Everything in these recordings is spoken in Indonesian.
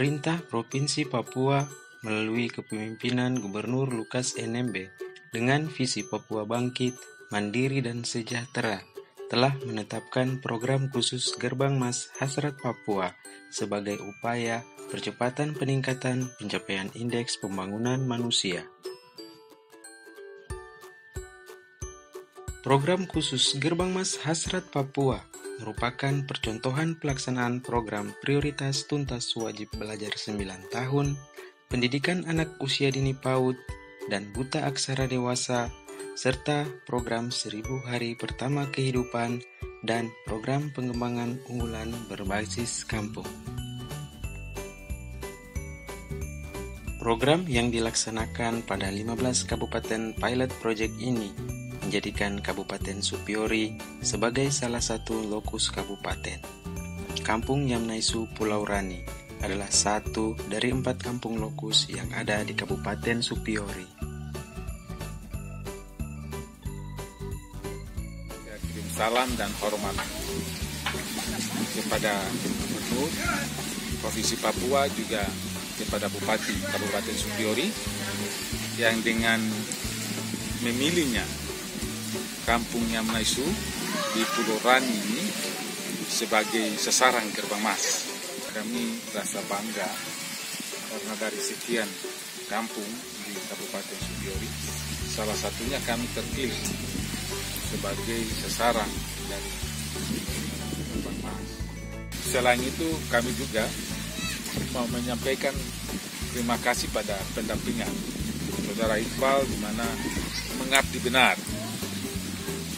Pemerintah Provinsi Papua melalui kepemimpinan Gubernur Lukas NMB dengan visi Papua Bangkit, Mandiri dan Sejahtera telah menetapkan program khusus Gerbang Mas Hasrat Papua sebagai upaya percepatan peningkatan pencapaian Indeks Pembangunan Manusia. Program khusus Gerbang Mas Hasrat Papua merupakan percontohan pelaksanaan program prioritas tuntas wajib belajar 9 tahun, pendidikan anak usia dini PAUD dan buta aksara dewasa, serta program 1000 hari pertama kehidupan dan program pengembangan unggulan berbasis kampung. Program yang dilaksanakan pada 15 kabupaten pilot project ini menjadikan Kabupaten Supiori sebagai salah satu lokus kabupaten. Kampung Yamnaisu Pulau Rani adalah satu dari 4 kampung lokus yang ada di Kabupaten Supiori. Kirim salam dan hormat kepada Gubernur Provinsi Papua, juga kepada Bupati Kabupaten Supiori yang dengan memilihnya Kampung Yamnaisu di Pulau Rani ini sebagai sasaran Gerbang Mas. Kami rasa bangga karena dari sekian kampung di Kabupaten Supiori, salah satunya kami terpilih sebagai sasaran dari Gerbang Mas. Selain itu, kami juga mau menyampaikan terima kasih pada pendampingan Saudara Iqbal, di mana mengabdi benar,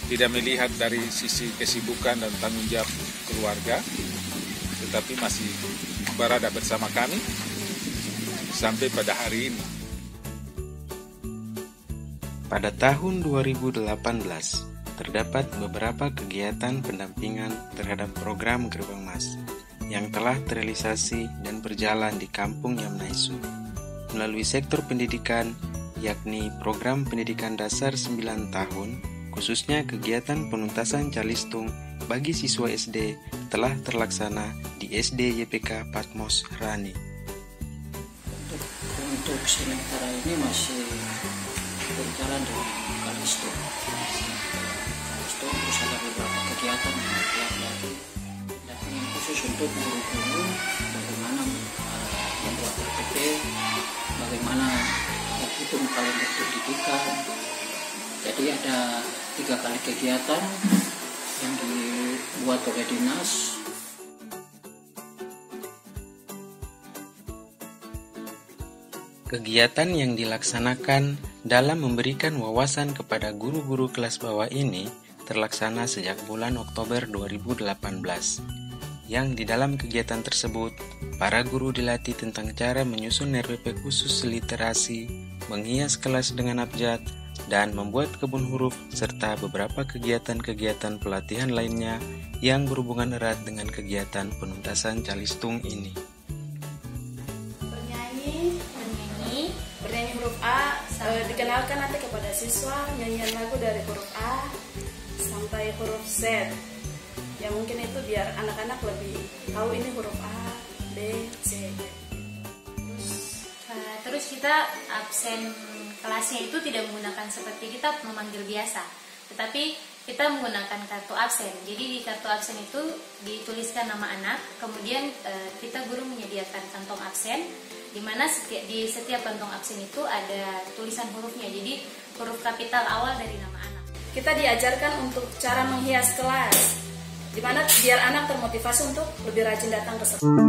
tidak melihat dari sisi kesibukan dan tanggung jawab keluarga, tetapi masih berada bersama kami sampai pada hari ini. Pada tahun 2018, terdapat beberapa kegiatan pendampingan terhadap program Gerbang Mas yang telah terrealisasi dan berjalan di Kampung Yamnaisu melalui sektor pendidikan, yakni program pendidikan dasar 9 tahun, khususnya kegiatan penuntasan calistung bagi siswa SD telah terlaksana di SD YPK Patmos Rani. Untuk sementara ini masih berjalan dengan calistung. Terus ada beberapa kegiatan dan khusus untuk guru-guru, bagaimana membuat RPP, bagaimana menghitung kalender pendidikan. Jadi ada 3 kali kegiatan yang dibuat oleh dinas. Kegiatan yang dilaksanakan dalam memberikan wawasan kepada guru-guru kelas bawah ini terlaksana sejak bulan Oktober 2018. Yang di dalam kegiatan tersebut, para guru dilatih tentang cara menyusun RPP khusus literasi, menghias kelas dengan abjad, dan membuat kebun huruf, serta beberapa kegiatan-kegiatan pelatihan lainnya yang berhubungan erat dengan kegiatan penuntasan calistung ini. Bernyanyi huruf A, dikenalkan nanti kepada siswa nyanyian lagu dari huruf A sampai huruf Z. Ya mungkin itu biar anak-anak lebih tahu ini huruf A, B, C. Terus kita absen kelasnya itu tidak menggunakan seperti kita memanggil biasa, tetapi kita menggunakan kartu absen. Jadi di kartu absen itu dituliskan nama anak, kemudian kita guru menyediakan kantong absen, di mana di setiap kantong absen itu ada tulisan hurufnya. Jadi huruf kapital awal dari nama anak. Kita diajarkan untuk cara menghias kelas, di mana biar anak termotivasi untuk lebih rajin datang ke sekolah.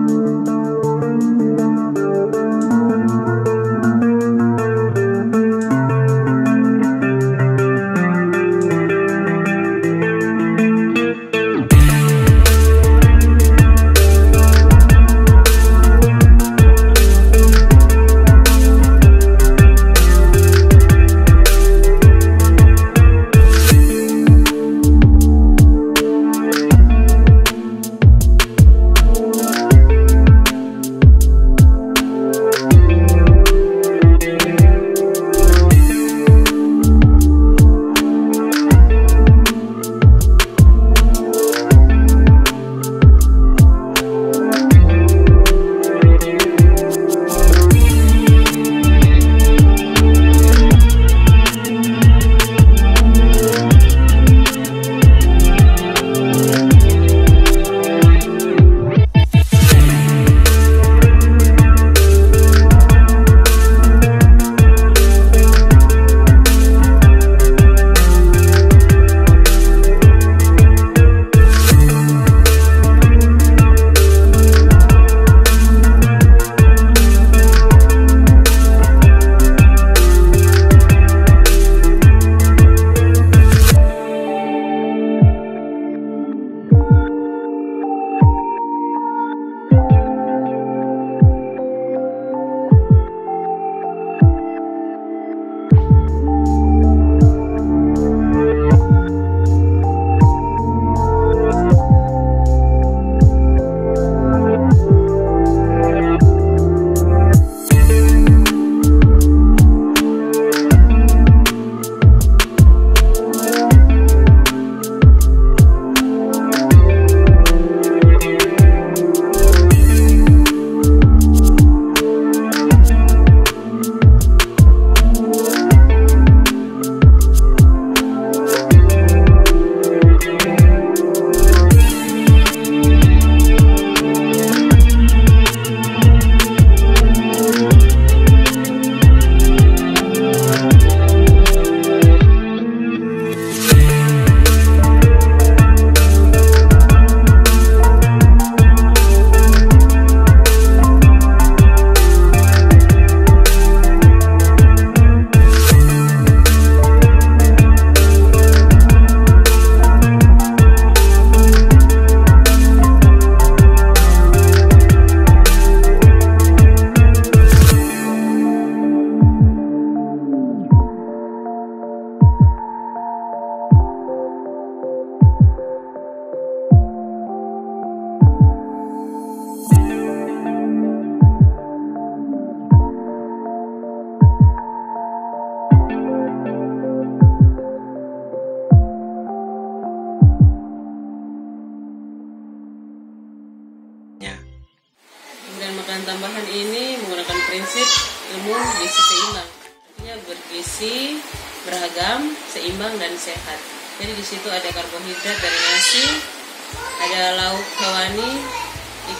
tambahan ini menggunakan prinsip ilmu gizi seimbang. Artinya bergizi, beragam, seimbang dan sehat. Jadi di situ ada karbohidrat dari nasi, ada lauk hewani,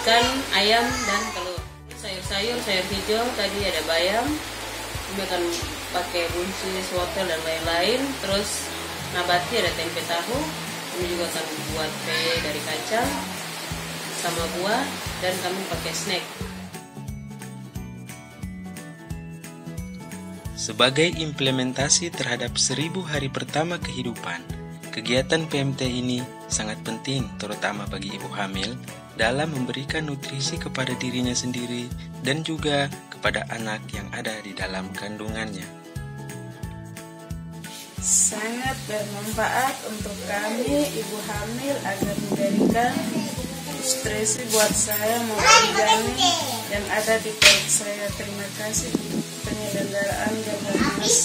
ikan, ayam, dan telur. Sayur-sayur, sayur hijau, tadi ada bayam, ini akan pakai buncis, wortel, dan lain-lain. Terus nabati ada tempe tahu, kami juga akan buat teh dari kacang, sama buah, dan kami pakai snack. Sebagai implementasi terhadap 1000 hari pertama kehidupan, kegiatan PMT ini sangat penting terutama bagi ibu hamil dalam memberikan nutrisi kepada dirinya sendiri dan juga kepada anak yang ada di dalam kandungannya. Sangat bermanfaat untuk kami ibu hamil agar memberikan nutrisi buat saya maupun janin yang ada di perut saya. Terima kasih penyelenggaraan Gerbangmas.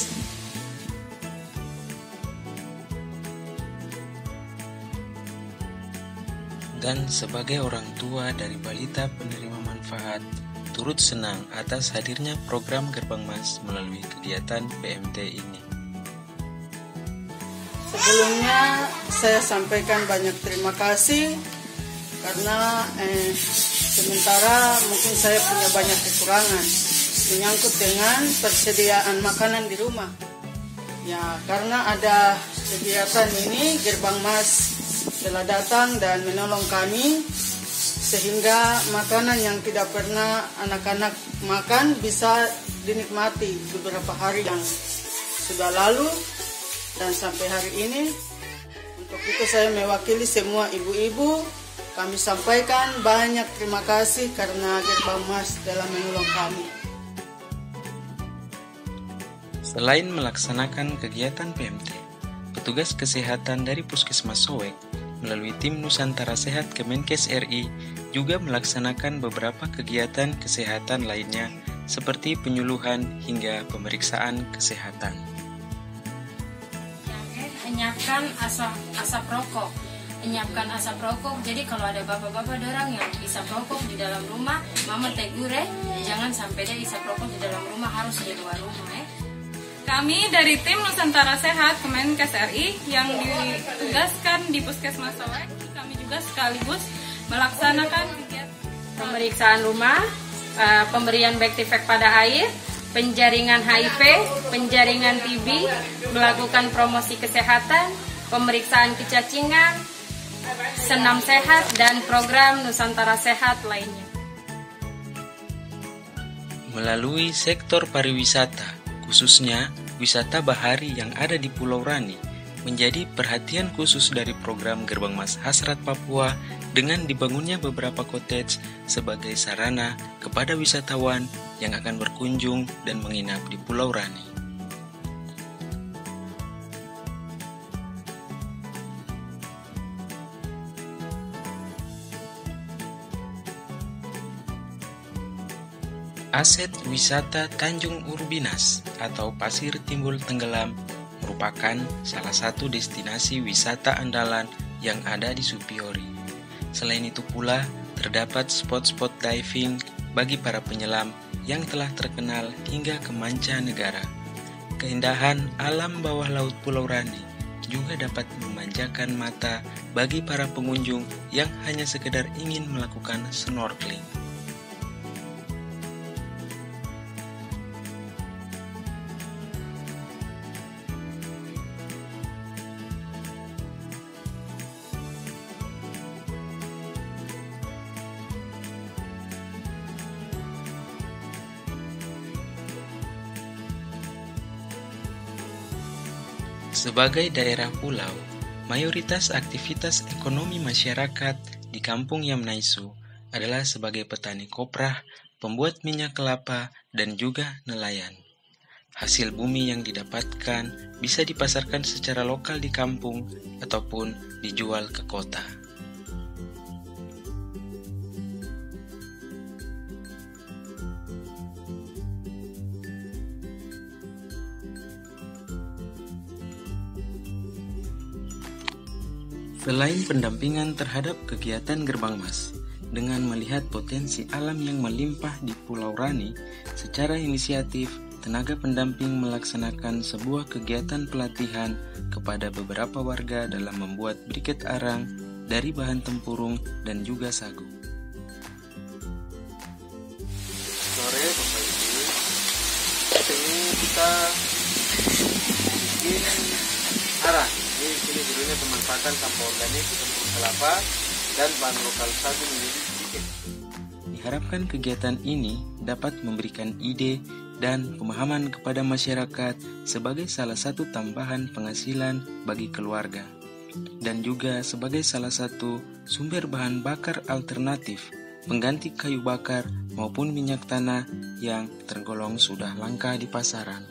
Dan sebagai orang tua dari balita penerima manfaat, turut senang atas hadirnya program Gerbangmas melalui kegiatan PMT ini. Sebelumnya saya sampaikan banyak terima kasih karena sementara mungkin saya punya banyak kekurangan menyangkut dengan persediaan makanan di rumah. Ya, karena ada kegiatan ini Gerbangmas telah datang dan menolong kami sehingga makanan yang tidak pernah anak-anak makan bisa dinikmati beberapa hari yang sudah lalu dan sampai hari ini. Untuk itu saya mewakili semua ibu-ibu, kami sampaikan banyak terima kasih karena Gerbangmas telah menolong kami. Selain melaksanakan kegiatan PMT, petugas kesehatan dari Puskesmas Soek melalui tim Nusantara Sehat Kemenkes RI juga melaksanakan beberapa kegiatan kesehatan lainnya seperti penyuluhan hingga pemeriksaan kesehatan. Menyiapkan asap rokok. Menyiapkan asap rokok. Jadi kalau ada bapak-bapak dorang yang isap rokok di dalam rumah, mama tegur jangan sampai dia isap rokok di dalam rumah, harus di luar rumah Kami dari tim Nusantara Sehat Kemenkes RI yang ditugaskan di Puskesmas Soek, kami juga sekaligus melaksanakan kegiatan pemeriksaan rumah, pemberian Bactivec pada air, penjaringan HIV, penjaringan TB, melakukan promosi kesehatan, pemeriksaan kecacingan, senam sehat, dan program Nusantara Sehat lainnya. Melalui sektor pariwisata, khususnya wisata bahari yang ada di Pulau Rani, menjadi perhatian khusus dari program Gerbangmas Hasrat Papua dengan dibangunnya beberapa cottage sebagai sarana kepada wisatawan yang akan berkunjung dan menginap di Pulau Rani. Aset wisata Tanjung Urbinas atau Pasir Timbul Tenggelam merupakan salah satu destinasi wisata andalan yang ada di Supiori. Selain itu pula, terdapat spot-spot diving bagi para penyelam yang telah terkenal hingga ke mancanegara. Keindahan alam bawah laut Pulau Rani juga dapat memanjakan mata bagi para pengunjung yang hanya sekedar ingin melakukan snorkeling. Sebagai daerah pulau, mayoritas aktivitas ekonomi masyarakat di Kampung Yamnaisu adalah sebagai petani koprah, pembuat minyak kelapa, dan juga nelayan. Hasil bumi yang didapatkan bisa dipasarkan secara lokal di kampung ataupun dijual ke kota. Selain pendampingan terhadap kegiatan Gerbangmas, dengan melihat potensi alam yang melimpah di Pulau Rani, secara inisiatif, tenaga pendamping melaksanakan sebuah kegiatan pelatihan kepada beberapa warga dalam membuat briket arang dari bahan tempurung dan juga sagu. Sore Bapak Ibu, ini kita bikin arang. Ini sini judulnya pemanfaatan sampah organik, tempurung kelapa, dan bahan lokal sagu menjadi briket. Diharapkan kegiatan ini dapat memberikan ide dan pemahaman kepada masyarakat sebagai salah satu tambahan penghasilan bagi keluarga, dan juga sebagai salah satu sumber bahan bakar alternatif pengganti kayu bakar maupun minyak tanah yang tergolong sudah langka di pasaran.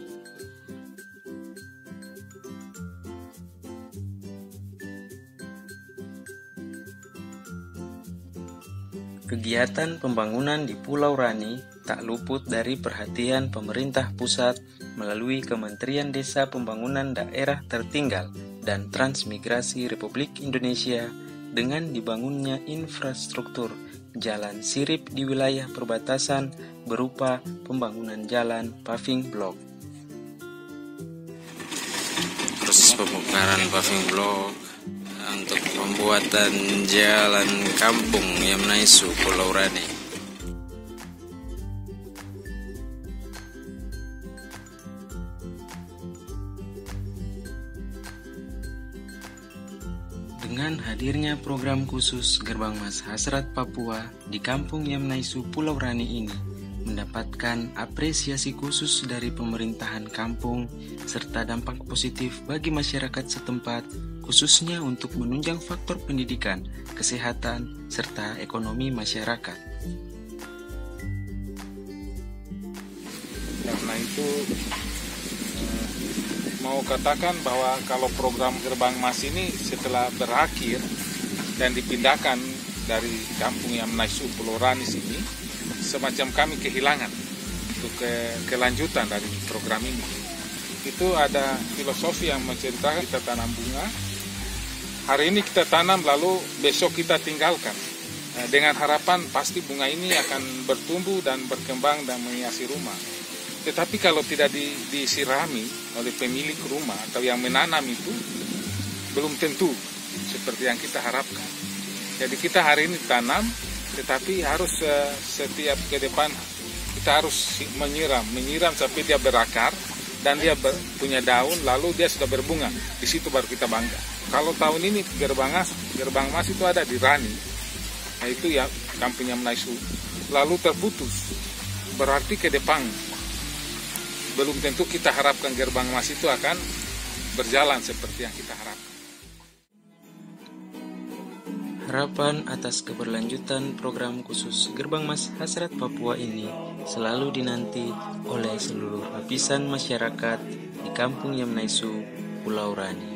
Kegiatan pembangunan di Pulau Rani tak luput dari perhatian pemerintah pusat melalui Kementerian Desa Pembangunan Daerah Tertinggal dan Transmigrasi Republik Indonesia dengan dibangunnya infrastruktur jalan sirip di wilayah perbatasan berupa pembangunan jalan paving block. Proses pembongkaran paving block untuk pembuatan jalan kampung Yamnaisu Pulau Rani. Dengan hadirnya program khusus Gerbang Mas Hasrat Papua di Kampung Yamnaisu Pulau Rani ini mendapatkan apresiasi khusus dari pemerintahan kampung serta dampak positif bagi masyarakat setempat, khususnya untuk menunjang faktor pendidikan, kesehatan, serta ekonomi masyarakat. Karena itu mau katakan bahwa kalau program Gerbang Mas ini setelah berakhir dan dipindahkan dari Kampung Yamnaisu Pulau Rani ini, semacam kami kehilangan untuk kelanjutan dari program ini. Itu ada filosofi yang menceritakan kita tanam bunga. Hari ini kita tanam, lalu besok kita tinggalkan. Dengan harapan pasti bunga ini akan bertumbuh dan berkembang dan menghiasi rumah. Tetapi kalau tidak disirami oleh pemilik rumah atau yang menanam itu, belum tentu seperti yang kita harapkan. Jadi kita hari ini tanam, tetapi harus setiap ke depan kita harus menyiram sampai dia berakar dan dia punya daun, lalu dia sudah berbunga. Di situ baru kita bangga. Kalau tahun ini Gerbang Mas itu ada di Rani, nah itu ya Kampung Yamnaisu, lalu terputus. Berarti ke depan belum tentu kita harapkan Gerbang Mas itu akan berjalan seperti yang kita harapkan. Harapan atas keberlanjutan program khusus Gerbang Mas Hasrat Papua ini selalu dinanti oleh seluruh lapisan masyarakat di Kampung Yamnaisu, Pulau Rani.